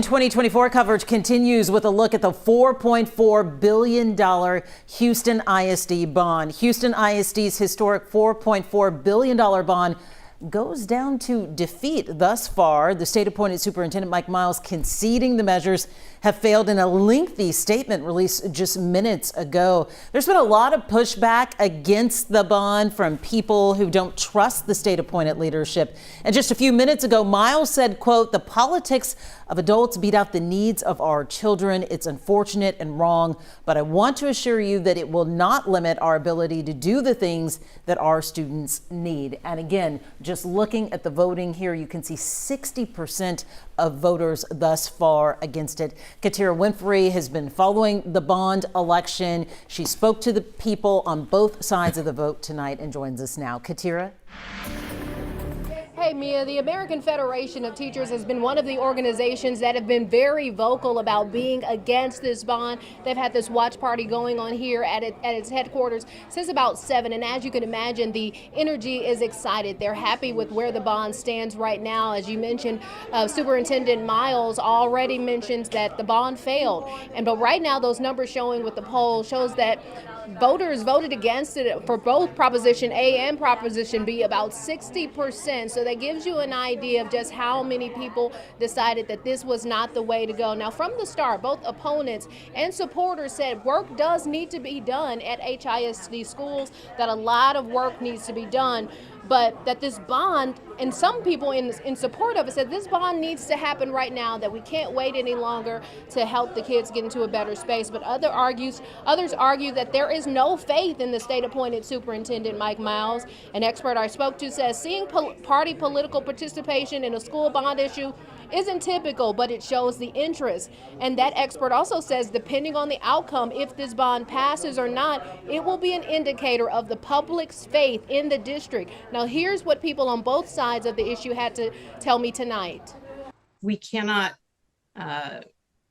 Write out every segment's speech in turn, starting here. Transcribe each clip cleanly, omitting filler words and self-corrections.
2024 coverage continues with a look at the $4.4 billion Houston ISD bond. Houston ISD's historic $4.4 billion bond goes down to defeat thus far. The state-appointed Superintendent Mike Miles conceding the measures have failed in a lengthy statement released just minutes ago. There's been a lot of pushback against the bond from people who don't trust the state-appointed leadership. And just a few minutes ago, Miles said, quote, "The politics of adults beat out the needs of our children. It's unfortunate and wrong, but I want to assure you that it will not limit our ability to do the things that our students need." And again, just looking at the voting here, you can see 60% of voters thus far against it. Katira Winfrey has been following the bond election. She spoke to the people on both sides of the vote tonight and joins us now. Katira? Hey, Mia, the American Federation of Teachers has been one of the organizations that have been very vocal about being against this bond. They've had this watch party going on here at its headquarters since about 7. And as you can imagine, the energy is excited. They're happy with where the bond stands right now. As you mentioned, Superintendent Miles already mentions that the bond failed. But right now, those numbers showing with the poll shows that voters voted against it for both Proposition A and Proposition B, about 60%. So that gives you an idea of just how many people decided that this was not the way to go. Now, from the start, both opponents and supporters said work does need to be done at HISD schools, that a lot of work needs to be done, but that this bond, and some people in support of it said this bond needs to happen right now, that we can't wait any longer to help the kids get into a better space. But others argue that there is no faith in the state-appointed Superintendent Mike Miles. An expert I spoke to says seeing party political participation in a school bond issue isn't typical, but it shows the interest. And that expert also says depending on the outcome, if this bond passes or not, it will be an indicator of the public's faith in the district. Now, here's what people on both sides of the issue had to tell me tonight. We cannot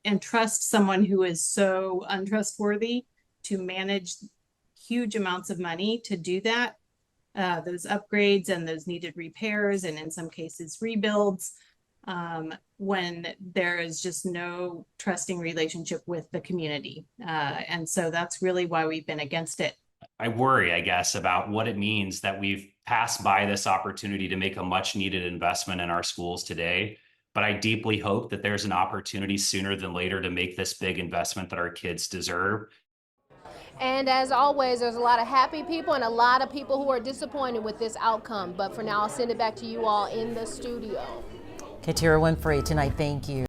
entrust someone who is so untrustworthy to manage huge amounts of money to do that, those upgrades and those needed repairs, and in some cases rebuilds, when there is just no trusting relationship with the community. And so that's really why we've been against it. I worry, I guess, about what it means that we've passed by this opportunity to make a much needed investment in our schools today. But I deeply hope that there's an opportunity sooner than later to make this big investment that our kids deserve. And as always, there's a lot of happy people and a lot of people who are disappointed with this outcome. But for now, I'll send it back to you all in the studio. Katira Winfrey tonight, thank you.